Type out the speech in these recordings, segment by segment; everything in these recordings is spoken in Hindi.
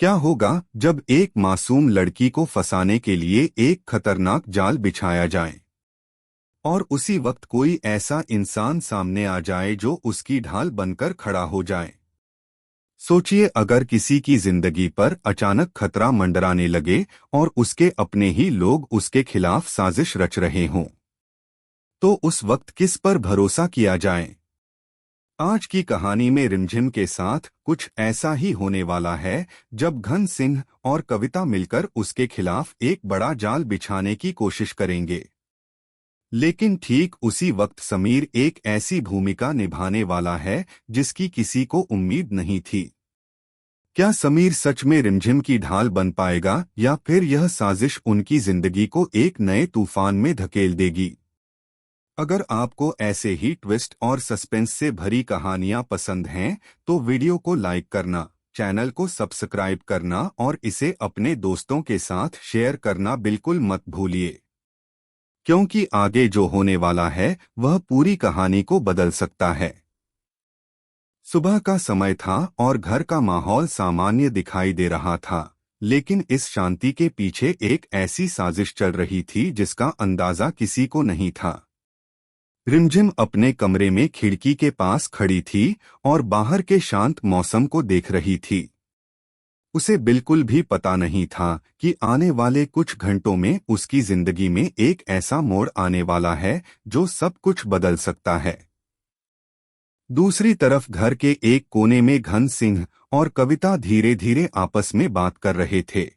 क्या होगा जब एक मासूम लड़की को फंसाने के लिए एक खतरनाक जाल बिछाया जाए और उसी वक्त कोई ऐसा इंसान सामने आ जाए जो उसकी ढाल बनकर खड़ा हो जाए। सोचिए, अगर किसी की जिंदगी पर अचानक खतरा मंडराने लगे और उसके अपने ही लोग उसके खिलाफ साजिश रच रहे हों, तो उस वक्त किस पर भरोसा किया जाए। आज की कहानी में रिमझिम के साथ कुछ ऐसा ही होने वाला है, जब घन सिंह और कविता मिलकर उसके खिलाफ एक बड़ा जाल बिछाने की कोशिश करेंगे। लेकिन ठीक उसी वक्त समीर एक ऐसी भूमिका निभाने वाला है जिसकी किसी को उम्मीद नहीं थी। क्या समीर सच में रिमझिम की ढाल बन पाएगा या फिर यह साजिश उनकी जिंदगी को एक नए तूफान में धकेल देगी। अगर आपको ऐसे ही ट्विस्ट और सस्पेंस से भरी कहानियां पसंद हैं, तो वीडियो को लाइक करना, चैनल को सब्सक्राइब करना और इसे अपने दोस्तों के साथ शेयर करना बिल्कुल मत भूलिए, क्योंकि आगे जो होने वाला है वह पूरी कहानी को बदल सकता है। सुबह का समय था और घर का माहौल सामान्य दिखाई दे रहा था, लेकिन इस शांति के पीछे एक ऐसी साजिश चल रही थी जिसका अंदाजा किसी को नहीं था। रिमझिम अपने कमरे में खिड़की के पास खड़ी थी और बाहर के शांत मौसम को देख रही थी। उसे बिल्कुल भी पता नहीं था कि आने वाले कुछ घंटों में उसकी जिंदगी में एक ऐसा मोड़ आने वाला है जो सब कुछ बदल सकता है। दूसरी तरफ घर के एक कोने में घन सिंह और कविता धीरे धीरे आपस में बात कर रहे थे।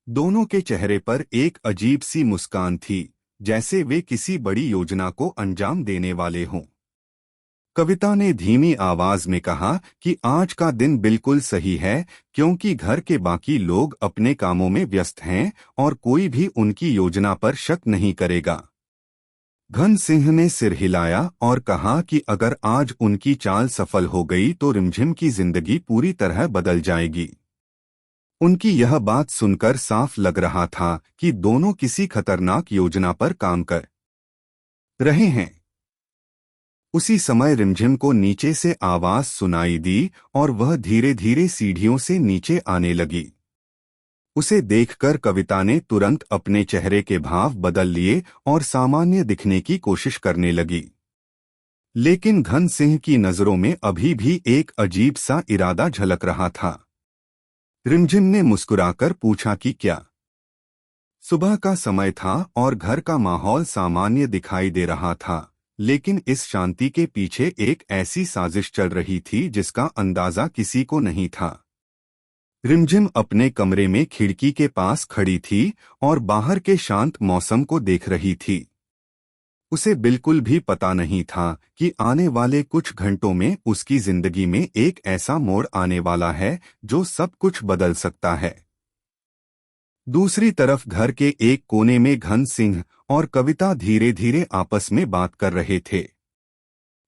दोनों के चेहरे पर एक अजीब सी मुस्कान थी, जैसे वे किसी बड़ी योजना को अंजाम देने वाले हों। कविता ने धीमी आवाज में कहा कि आज का दिन बिल्कुल सही है, क्योंकि घर के बाकी लोग अपने कामों में व्यस्त हैं और कोई भी उनकी योजना पर शक नहीं करेगा। घन सिंह ने सिर हिलाया और कहा कि अगर आज उनकी चाल सफल हो गई तो रिमझिम की जिंदगी पूरी तरह बदल जाएगी। उनकी यह बात सुनकर साफ लग रहा था कि दोनों किसी खतरनाक योजना पर काम कर रहे हैं। उसी समय रिमझिम को नीचे से आवाज सुनाई दी और वह धीरे धीरे सीढ़ियों से नीचे आने लगी। उसे देखकर कविता ने तुरंत अपने चेहरे के भाव बदल लिए और सामान्य दिखने की कोशिश करने लगी। लेकिन घन सिंह की नजरों में अभी भी एक अजीब सा इरादा झलक रहा था। रिमझिम ने मुस्कुराकर पूछा कि क्या। सुबह का समय था और घर का माहौल सामान्य दिखाई दे रहा था, लेकिन इस शांति के पीछे एक ऐसी साजिश चल रही थी जिसका अंदाजा किसी को नहीं था। रिमझिम अपने कमरे में खिड़की के पास खड़ी थी और बाहर के शांत मौसम को देख रही थी। उसे बिल्कुल भी पता नहीं था कि आने वाले कुछ घंटों में उसकी जिंदगी में एक ऐसा मोड़ आने वाला है जो सब कुछ बदल सकता है। दूसरी तरफ घर के एक कोने में घन सिंह और कविता धीरे धीरे आपस में बात कर रहे थे।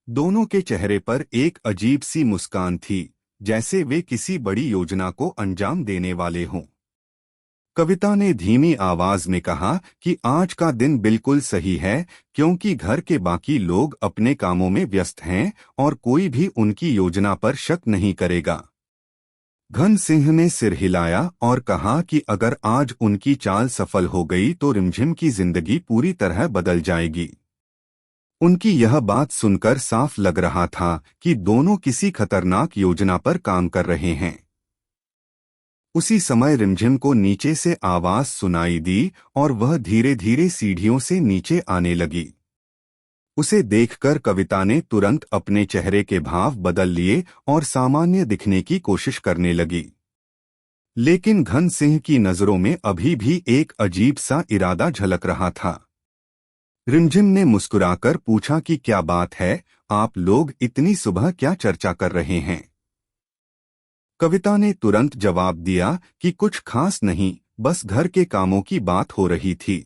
दोनों के चेहरे पर एक अजीब सी मुस्कान थी, जैसे वे किसी बड़ी योजना को अंजाम देने वाले हों। कविता ने धीमी आवाज में कहा कि आज का दिन बिल्कुल सही है, क्योंकि घर के बाकी लोग अपने कामों में व्यस्त हैं और कोई भी उनकी योजना पर शक नहीं करेगा। घन सिंह ने सिर हिलाया और कहा कि अगर आज उनकी चाल सफल हो गई तो रिमझिम की जिंदगी पूरी तरह बदल जाएगी। उनकी यह बात सुनकर साफ लग रहा था कि दोनों किसी खतरनाक योजना पर काम कर रहे हैं। उसी समय रिमझिम को नीचे से आवाज सुनाई दी और वह धीरे धीरे सीढ़ियों से नीचे आने लगी। उसे देखकर कविता ने तुरंत अपने चेहरे के भाव बदल लिए और सामान्य दिखने की कोशिश करने लगी। लेकिन घन सिंह की नजरों में अभी भी एक अजीब सा इरादा झलक रहा था। रिमझिम ने मुस्कुराकर पूछा कि क्या बात है, आप लोग इतनी सुबह क्या चर्चा कर रहे हैं। कविता ने तुरंत जवाब दिया कि कुछ खास नहीं, बस घर के कामों की बात हो रही थी।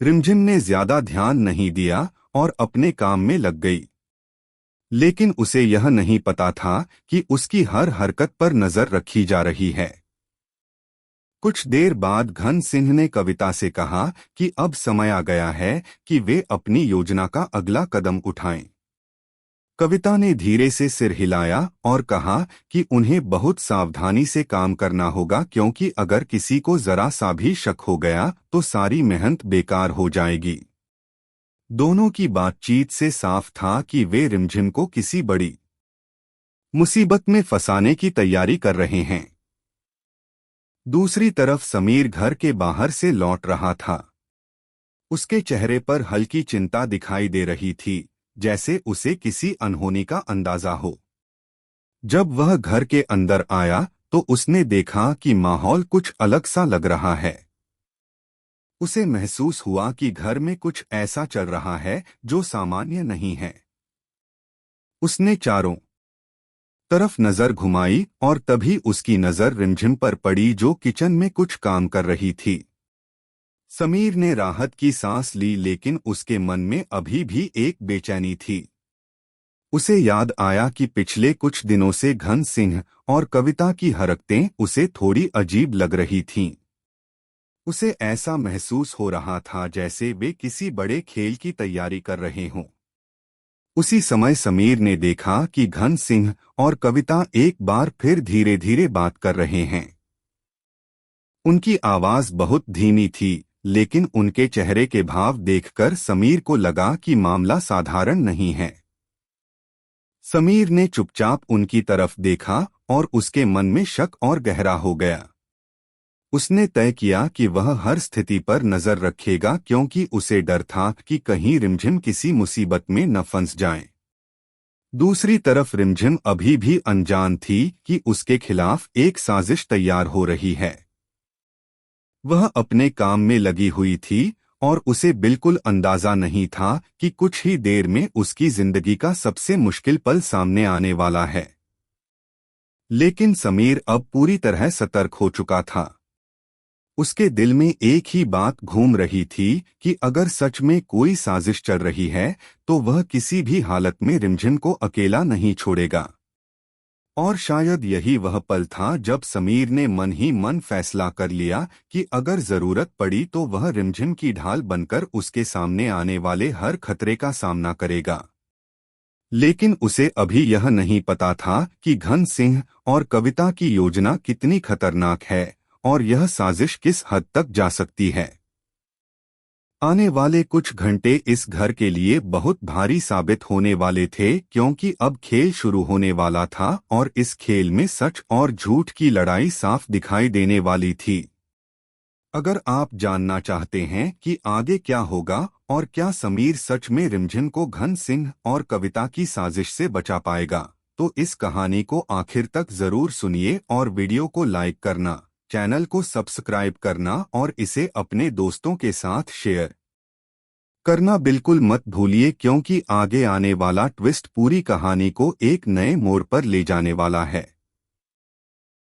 रिमझिम ने ज्यादा ध्यान नहीं दिया और अपने काम में लग गई। लेकिन उसे यह नहीं पता था कि उसकी हर हरकत पर नजर रखी जा रही है। कुछ देर बाद घन सिंह ने कविता से कहा कि अब समय आ गया है कि वे अपनी योजना का अगला कदम उठाएं। कविता ने धीरे से सिर हिलाया और कहा कि उन्हें बहुत सावधानी से काम करना होगा, क्योंकि अगर किसी को जरा सा भी शक हो गया तो सारी मेहनत बेकार हो जाएगी। दोनों की बातचीत से साफ था कि वे रिमझिम को किसी बड़ी मुसीबत में फंसाने की तैयारी कर रहे हैं। दूसरी तरफ समीर घर के बाहर से लौट रहा था। उसके चेहरे पर हल्की चिंता दिखाई दे रही थी, जैसे उसे किसी अनहोनी का अंदाजा हो। जब वह घर के अंदर आया तो उसने देखा कि माहौल कुछ अलग सा लग रहा है। उसे महसूस हुआ कि घर में कुछ ऐसा चल रहा है जो सामान्य नहीं है। उसने चारों तरफ नजर घुमाई और तभी उसकी नजर रिमझिम पर पड़ी, जो किचन में कुछ काम कर रही थी। समीर ने राहत की सांस ली, लेकिन उसके मन में अभी भी एक बेचैनी थी। उसे याद आया कि पिछले कुछ दिनों से घन सिंह और कविता की हरकतें उसे थोड़ी अजीब लग रही थीं। उसे ऐसा महसूस हो रहा था जैसे वे किसी बड़े खेल की तैयारी कर रहे हों। उसी समय समीर ने देखा कि घन सिंह और कविता एक बार फिर धीरे धीरे बात कर रहे हैं। उनकी आवाज बहुत धीमी थी, लेकिन उनके चेहरे के भाव देखकर समीर को लगा कि मामला साधारण नहीं है। समीर ने चुपचाप उनकी तरफ देखा और उसके मन में शक और गहरा हो गया। उसने तय किया कि वह हर स्थिति पर नजर रखेगा, क्योंकि उसे डर था कि कहीं रिमझिम किसी मुसीबत में न फंस जाए। दूसरी तरफ रिमझिम अभी भी अनजान थी कि उसके खिलाफ एक साजिश तैयार हो रही है। वह अपने काम में लगी हुई थी और उसे बिल्कुल अंदाजा नहीं था कि कुछ ही देर में उसकी जिंदगी का सबसे मुश्किल पल सामने आने वाला है। लेकिन समीर अब पूरी तरह सतर्क हो चुका था। उसके दिल में एक ही बात घूम रही थी कि अगर सच में कोई साजिश चल रही है तो वह किसी भी हालत में रिमझिम को अकेला नहीं छोड़ेगा। और शायद यही वह पल था जब समीर ने मन ही मन फैसला कर लिया कि अगर जरूरत पड़ी तो वह रिमझिम की ढाल बनकर उसके सामने आने वाले हर खतरे का सामना करेगा। लेकिन उसे अभी यह नहीं पता था कि घन सिंह और कविता की योजना कितनी खतरनाक है और यह साजिश किस हद तक जा सकती है। आने वाले कुछ घंटे इस घर के लिए बहुत भारी साबित होने वाले थे, क्योंकि अब खेल शुरू होने वाला था और इस खेल में सच और झूठ की लड़ाई साफ दिखाई देने वाली थी। अगर आप जानना चाहते हैं कि आगे क्या होगा और क्या समीर सच में रिमझिम को घन सिंह और कविता की साजिश से बचा पाएगा, तो इस कहानी को आखिर तक जरूर सुनिए और वीडियो को लाइक करना, चैनल को सब्सक्राइब करना और इसे अपने दोस्तों के साथ शेयर करना बिल्कुल मत भूलिए, क्योंकि आगे आने वाला ट्विस्ट पूरी कहानी को एक नए मोड़ पर ले जाने वाला है।